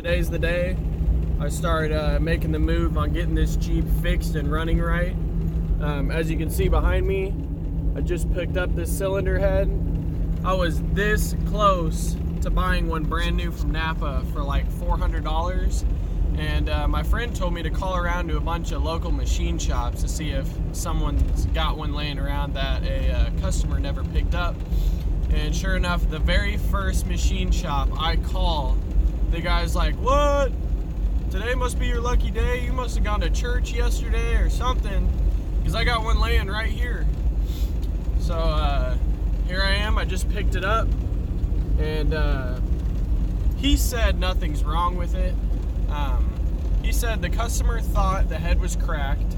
today's the day I start making the move on getting this Jeep fixed and running right. As you can see behind me, I just picked up this cylinder head. I was this close to buying one brand new from Napa for like $400. And my friend told me to call around to a bunch of local machine shops to see if someone's got one laying around that a customer never picked up. And sure enough, the very first machine shop I call, the guy's like, "What? Today must be your lucky day. You must have gone to church yesterday or something, because I got one laying right here." So here I am. I just picked it up, and he said nothing's wrong with it. He said the customer thought the head was cracked,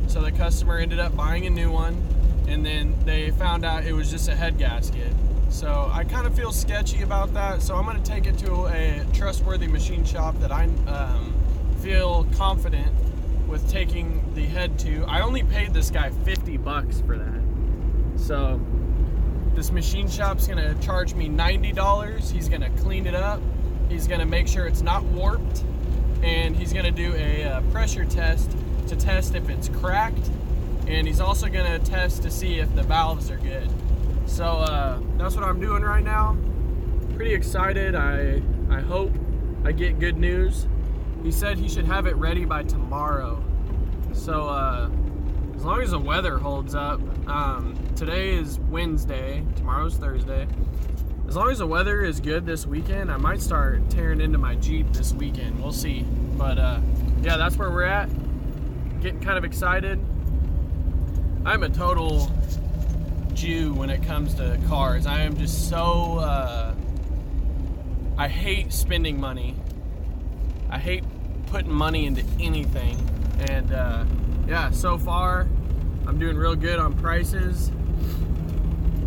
so the customer ended up buying a new one, and then they found out it was just a head gasket. So I kind of feel sketchy about that, so I'm going to take it to a trustworthy machine shop that I feel confident with taking the head to. I only paid this guy $50 for that. So this machine shop's going to charge me $90. He's going to clean it up. He's going to make sure it's not warped. And he's going to do a pressure test to test if it's cracked. And he's also going to test to see if the valves are good. So that's what I'm doing right now. Pretty excited. I hope I get good news. He said he should have it ready by tomorrow. So as long as the weather holds up, today is Wednesday, tomorrow's Thursday. As long as the weather is good this weekend, I might start tearing into my Jeep this weekend. We'll see. But yeah, that's where we're at. Getting kind of excited. I'm a total Jew when it comes to cars. I am just so, I hate spending money. I hate putting money into anything. And yeah, so far, I'm doing real good on prices.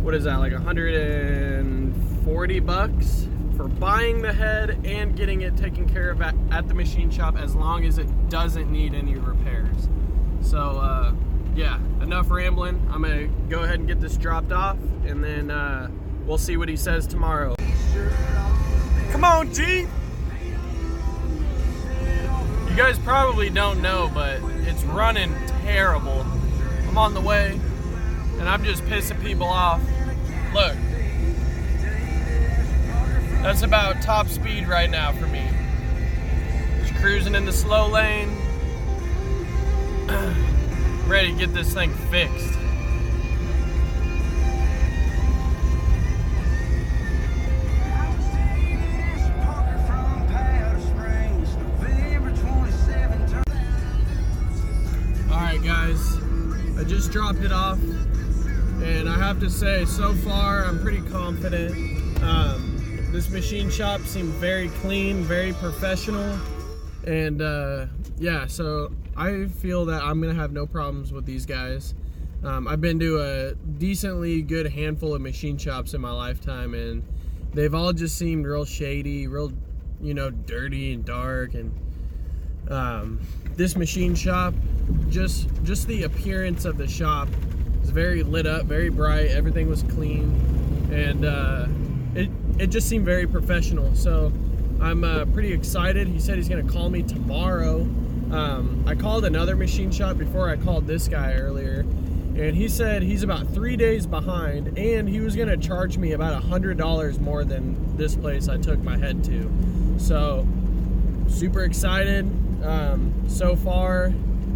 What is that, like $140 for buying the head and getting it taken care of at the machine shop, as long as it doesn't need any repairs. So yeah, enough rambling. I'm gonna go ahead and get this dropped off, and then we'll see what he says tomorrow. Come on, Jeep! You guys probably don't know, but it's running terrible. I'm on the way, and I'm just pissing people off. Look, that's about top speed right now for me. Just cruising in the slow lane. Ready to get this thing fixed. Alright guys, I just dropped it off, and I have to say, so far I'm pretty confident. This machine shop seemed very clean, very professional, and yeah, so I feel that I'm gonna have no problems with these guys. I've been to a decently good handful of machine shops in my lifetime, and they've all just seemed real shady, real, you know, dirty and dark. And this machine shop, just the appearance of the shop was very lit up, very bright. Everything was clean, and it just seemed very professional. So I'm pretty excited. He said he's gonna call me tomorrow. I called another machine shop before I called this guy earlier, and he said he's about 3 days behind, and he was gonna charge me about $100 more than this place I took my head to. So super excited. So far,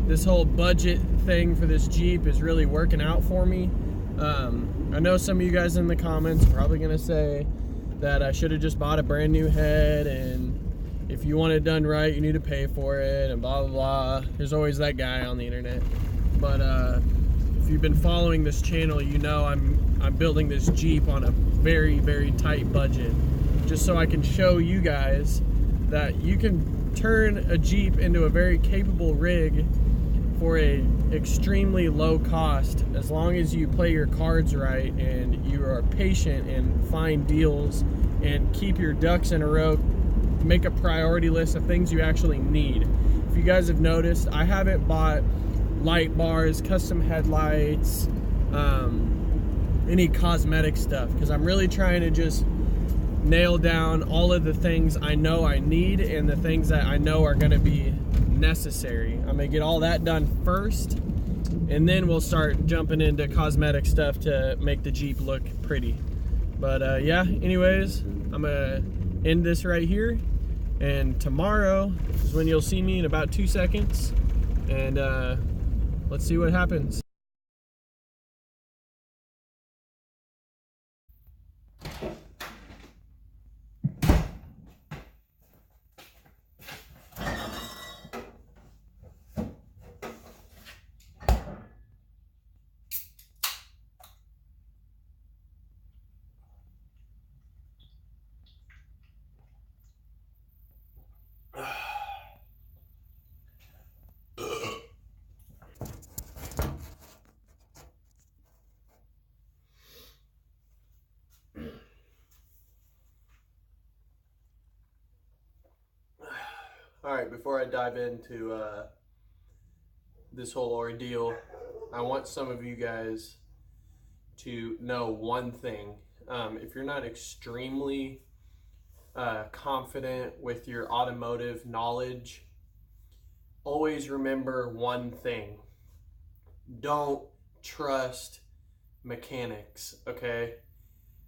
this whole budget thing for this Jeep is really working out for me. I know some of you guys in the comments are probably gonna say that I should have just bought a brand new head, and if you want it done right, you need to pay for it, and blah, blah, blah. There's always that guy on the internet. But if you've been following this channel, you know I'm building this Jeep on a very, very tight budget, just so I can show you guys that you can turn a Jeep into a very capable rig for a extremely low cost, as long as you play your cards right and you are patient and find deals and keep your ducks in a row. Make a priority list of things you actually need. If you guys have noticed, I haven't bought light bars, custom headlights, any cosmetic stuff, because I'm really trying to just nail down all of the things I know I need and the things that I know are going to be necessary. I'm going to get all that done first, and then we'll start jumping into cosmetic stuff to make the Jeep look pretty. But yeah, anyways, I'm going to end this right here, and tomorrow is when you'll see me in about 2 seconds, and let's see what happens. All right, before I dive into this whole ordeal, I want some of you guys to know one thing. If you're not extremely confident with your automotive knowledge, always remember one thing. Don't trust mechanics, okay?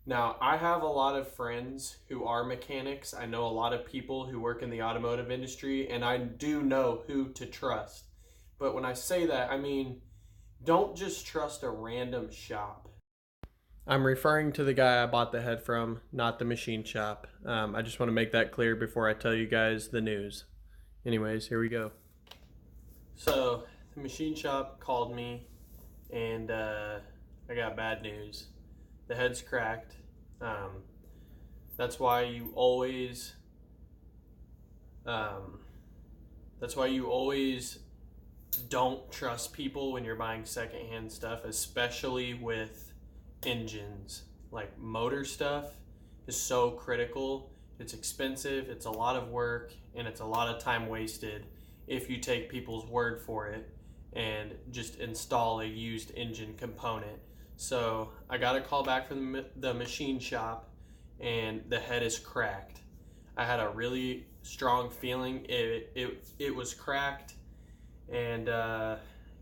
Now, I have a lot of friends who are mechanics. I know a lot of people who work in the automotive industry, and I do know who to trust. But when I say that, I mean, don't just trust a random shop. I'm referring to the guy I bought the head from, not the machine shop. I just want to make that clear before I tell you guys the news. Anyways, here we go. So, the machine shop called me, and I got bad news. The head's cracked. That's why you always don't trust people when you're buying secondhand stuff, especially with engines. Like, motor stuff is so critical. It's expensive, it's a lot of work, and it's a lot of time wasted if you take people's word for it and just install a used engine component. So I got a call back from the machine shop, and the head is cracked. I had a really strong feeling it was cracked, and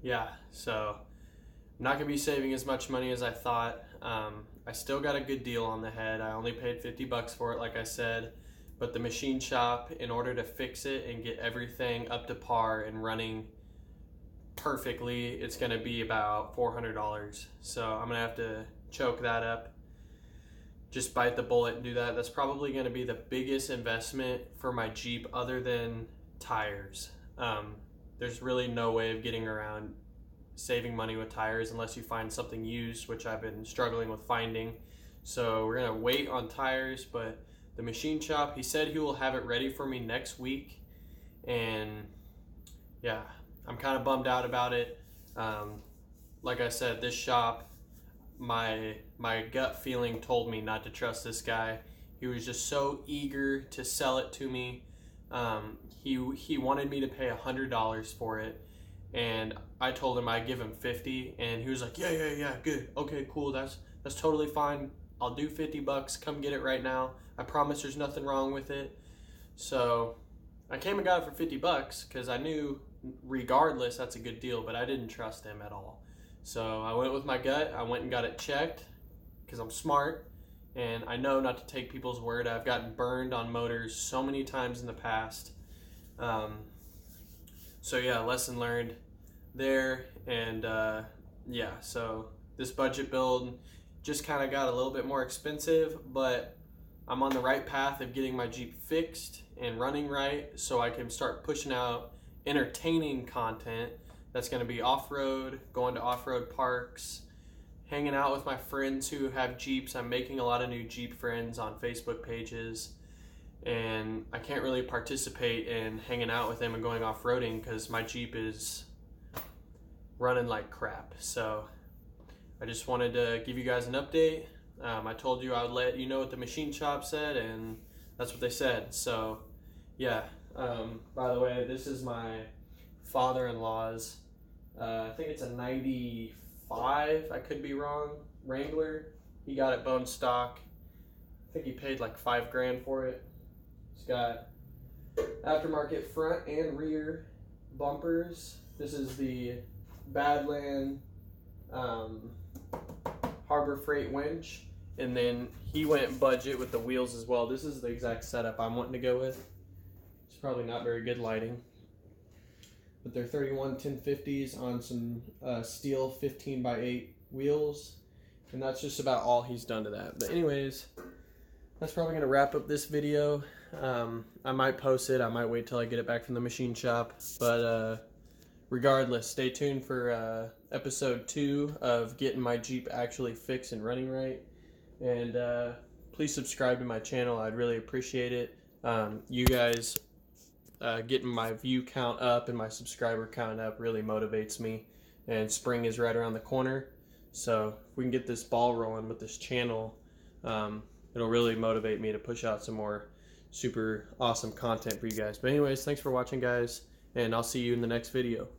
yeah, so I'm not gonna be saving as much money as I thought. I still got a good deal on the head. I only paid 50 bucks for it, like I said, but the machine shop, in order to fix it and get everything up to par and running perfectly, it's gonna be about $400. So I'm gonna have to choke that up, just bite the bullet and do that. That's probably gonna be the biggest investment for my Jeep other than tires. There's really no way of getting around saving money with tires unless you find something used, which I've been struggling with finding. So we're gonna wait on tires, but the machine shop, he said he will have it ready for me next week, and yeah, I'm kind of bummed out about it. Like I said, this shop, my gut feeling told me not to trust this guy. He was just so eager to sell it to me. He wanted me to pay $100 for it, and I told him I'd give him 50, and he was like, yeah, good, okay, cool, that's totally fine. I'll do 50 bucks. Come get it right now. I promise there's nothing wrong with it. So I came and got it for 50 bucks because I knew regardless that's a good deal, but I didn't trust him at all. So I went with my gut. I went and got it checked because I'm smart and I know not to take people's word. I've gotten burned on motors so many times in the past. So yeah, lesson learned there. And yeah, so this budget build just kind of got a little bit more expensive, but I'm on the right path of getting my Jeep fixed and running right so I can start pushing out entertaining content that's going to be off-road, going to off-road parks, hanging out with my friends who have Jeeps. I'm making a lot of new Jeep friends on Facebook pages, and I can't really participate in hanging out with them and going off-roading because my Jeep is running like crap. So I just wanted to give you guys an update. I told you I would let you know what the machine shop said, and that's what they said. So yeah, by the way, this is my father-in-law's, I think it's a 95, I could be wrong, Wrangler. He got it bone stock think he paid like $5 grand for it. It's got aftermarket front and rear bumpers. This is the Badland Harbor Freight winch, and then he went budget with the wheels as well. This is the exact setup I'm wanting to go with. It's probably not very good lighting, but they're 31 1050s on some steel 15x8 wheels, and that's just about all he's done to that. But anyways, that's probably going to wrap up this video. I might post it. I might wait till I get it back from the machine shop. But regardless, stay tuned for episode 2 of getting my Jeep actually fixed and running right. And please subscribe to my channel. I'd really appreciate it. You guys getting my view count up and my subscriber count up really motivates me. And spring is right around the corner. So if we can get this ball rolling with this channel, it'll really motivate me to push out some more super awesome content for you guys. But anyways, thanks for watching, guys, and I'll see you in the next video.